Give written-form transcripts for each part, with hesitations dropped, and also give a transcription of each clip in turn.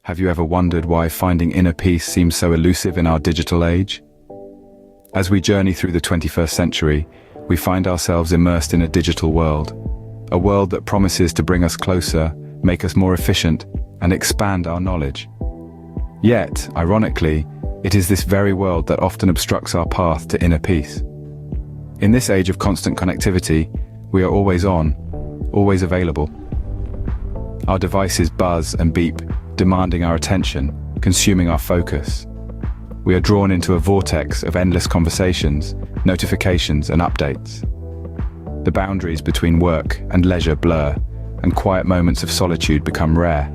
Have you ever wondered why finding inner peace seems so elusive in our digital age? As we journey through the 21st century, we find ourselves immersed in a digital world. A world that promises to bring us closer, make us more efficient, and expand our knowledge. Yet, ironically, it is this very world that often obstructs our path to inner peace. In this age of constant connectivity, we are always on, always available. Our devices buzz and beep, demanding our attention, consuming our focus. We are drawn into a vortex of endless conversations, notifications, and updates. The boundaries between work and leisure blur, and quiet moments of solitude become rare.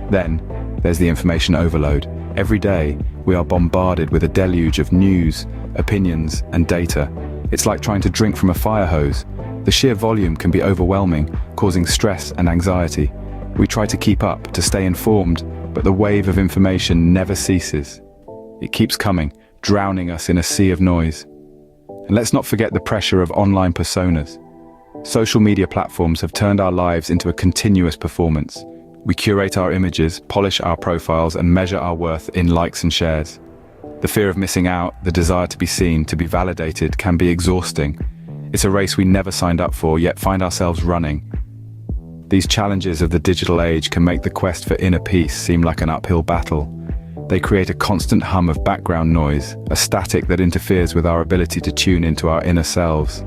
Then, there's the information overload. Every day, we are bombarded with a deluge of news, opinions, and data. It's like trying to drink from a fire hose. The sheer volume can be overwhelming, causing stress and anxiety. We try to keep up, to stay informed, but the wave of information never ceases. It keeps coming, drowning us in a sea of noise. And let's not forget the pressure of online personas. Social media platforms have turned our lives into a continuous performance. We curate our images, polish our profiles, and measure our worth in likes and shares. The fear of missing out, the desire to be seen, to be validated, can be exhausting. It's a race we never signed up for, yet find ourselves running. These challenges of the digital age can make the quest for inner peace seem like an uphill battle. They create a constant hum of background noise, a static that interferes with our ability to tune into our inner selves.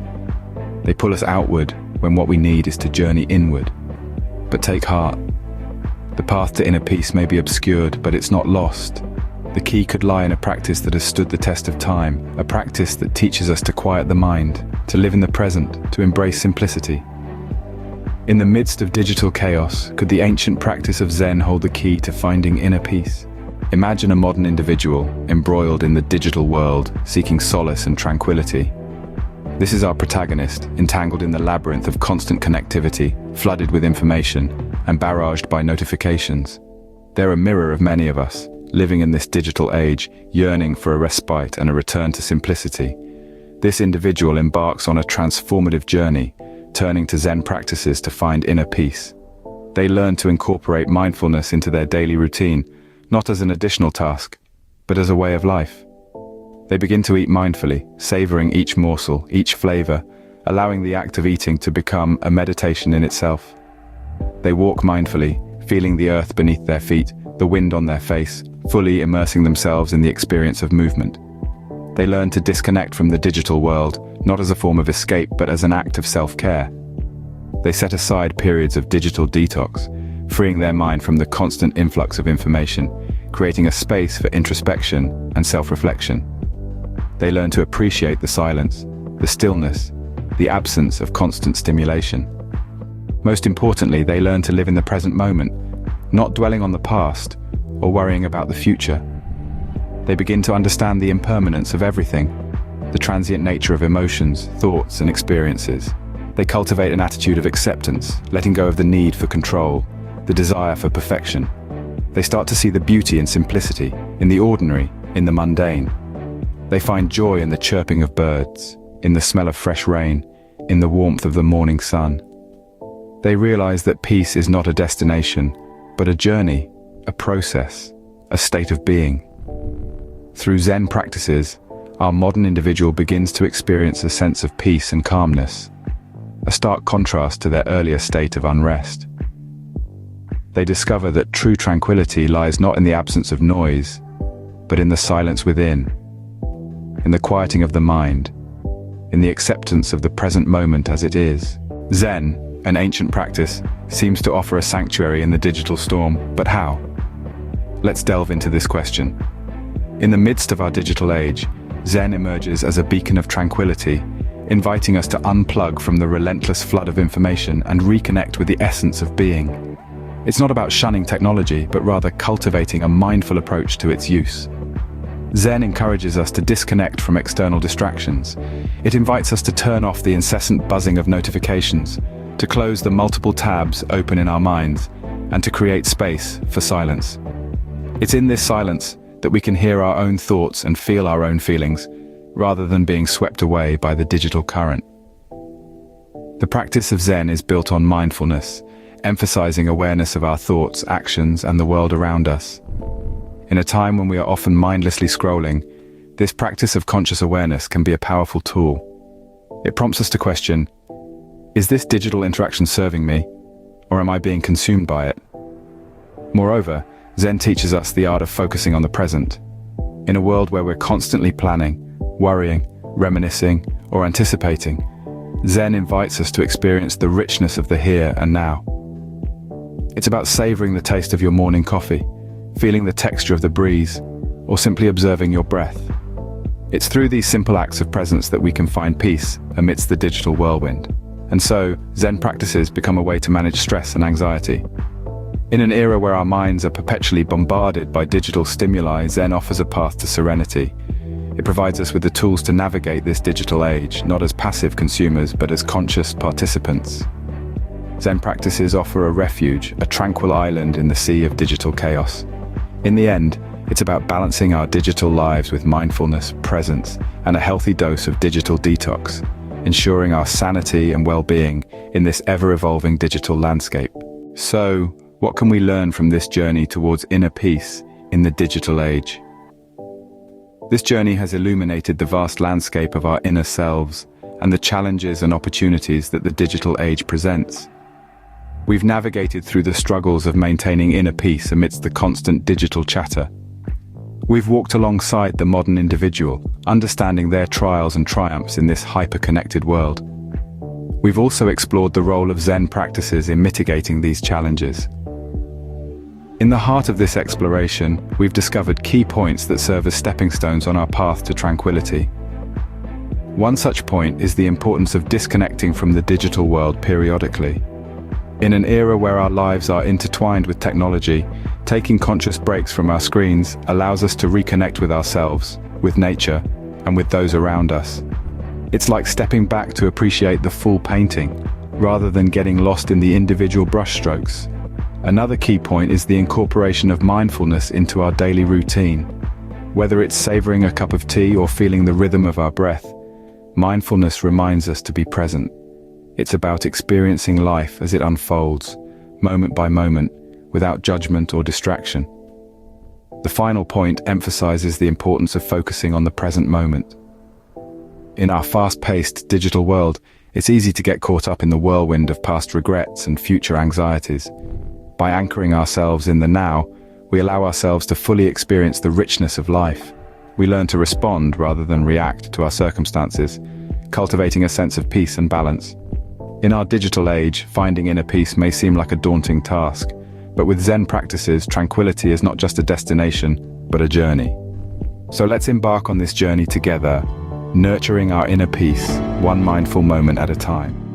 They pull us outward when what we need is to journey inward. But take heart. The path to inner peace may be obscured, but it's not lost. The key could lie in a practice that has stood the test of time, a practice that teaches us to quiet the mind, to live in the present, to embrace simplicity. In the midst of digital chaos, could the ancient practice of Zen hold the key to finding inner peace? Imagine a modern individual, embroiled in the digital world, seeking solace and tranquility. This is our protagonist, entangled in the labyrinth of constant connectivity, flooded with information, and barraged by notifications. They're a mirror of many of us, living in this digital age, yearning for a respite and a return to simplicity. This individual embarks on a transformative journey, turning to Zen practices to find inner peace. They learn to incorporate mindfulness into their daily routine, not as an additional task, but as a way of life. They begin to eat mindfully, savoring each morsel, each flavor, allowing the act of eating to become a meditation in itself. They walk mindfully, feeling the earth beneath their feet, the wind on their face, fully immersing themselves in the experience of movement. They learn to disconnect from the digital world, not as a form of escape, but as an act of self-care. They set aside periods of digital detox, freeing their mind from the constant influx of information, creating a space for introspection and self-reflection. They learn to appreciate the silence, the stillness, the absence of constant stimulation. Most importantly, they learn to live in the present moment, not dwelling on the past or worrying about the future. They begin to understand the impermanence of everything, the transient nature of emotions, thoughts, and experiences. They cultivate an attitude of acceptance, letting go of the need for control, the desire for perfection. They start to see the beauty in simplicity, in the ordinary, in the mundane. They find joy in the chirping of birds, in the smell of fresh rain, in the warmth of the morning sun. They realize that peace is not a destination, but a journey, a process, a state of being. Through Zen practices, our modern individual begins to experience a sense of peace and calmness, a stark contrast to their earlier state of unrest. They discover that true tranquility lies not in the absence of noise, but in the silence within, in the quieting of the mind, in the acceptance of the present moment as it is. Zen, an ancient practice, seems to offer a sanctuary in the digital storm, but how? Let's delve into this question. In the midst of our digital age, Zen emerges as a beacon of tranquility, inviting us to unplug from the relentless flood of information and reconnect with the essence of being. It's not about shunning technology, but rather cultivating a mindful approach to its use. Zen encourages us to disconnect from external distractions. It invites us to turn off the incessant buzzing of notifications, to close the multiple tabs open in our minds, and to create space for silence. It's in this silence that we can hear our own thoughts and feel our own feelings, rather than being swept away by the digital current. The practice of Zen is built on mindfulness, emphasizing awareness of our thoughts, actions, and the world around us. In a time when we are often mindlessly scrolling, this practice of conscious awareness can be a powerful tool. It prompts us to question, is this digital interaction serving me, or am I being consumed by it? Moreover, Zen teaches us the art of focusing on the present. In a world where we're constantly planning, worrying, reminiscing, or anticipating, Zen invites us to experience the richness of the here and now. It's about savoring the taste of your morning coffee, feeling the texture of the breeze, or simply observing your breath. It's through these simple acts of presence that we can find peace amidst the digital whirlwind. And so, Zen practices become a way to manage stress and anxiety. In an era where our minds are perpetually bombarded by digital stimuli, Zen offers a path to serenity. It provides us with the tools to navigate this digital age, not as passive consumers, but as conscious participants. Zen practices offer a refuge, a tranquil island in the sea of digital chaos. In the end, it's about balancing our digital lives with mindfulness, presence, and a healthy dose of digital detox, ensuring our sanity and well-being in this ever-evolving digital landscape. So, what can we learn from this journey towards inner peace in the digital age? This journey has illuminated the vast landscape of our inner selves and the challenges and opportunities that the digital age presents. We've navigated through the struggles of maintaining inner peace amidst the constant digital chatter. We've walked alongside the modern individual, understanding their trials and triumphs in this hyper-connected world. We've also explored the role of Zen practices in mitigating these challenges. In the heart of this exploration, we've discovered key points that serve as stepping stones on our path to tranquility. One such point is the importance of disconnecting from the digital world periodically. In an era where our lives are intertwined with technology, taking conscious breaks from our screens allows us to reconnect with ourselves, with nature, and with those around us. It's like stepping back to appreciate the full painting, rather than getting lost in the individual brushstrokes. Another key point is the incorporation of mindfulness into our daily routine. Whether it's savoring a cup of tea or feeling the rhythm of our breath, mindfulness reminds us to be present. It's about experiencing life as it unfolds, moment by moment, without judgment or distraction. The final point emphasizes the importance of focusing on the present moment. In our fast-paced digital world, it's easy to get caught up in the whirlwind of past regrets and future anxieties. By anchoring ourselves in the now, we allow ourselves to fully experience the richness of life. We learn to respond rather than react to our circumstances, cultivating a sense of peace and balance. In our digital age, finding inner peace may seem like a daunting task, but with Zen practices, tranquility is not just a destination, but a journey. So let's embark on this journey together, nurturing our inner peace, one mindful moment at a time.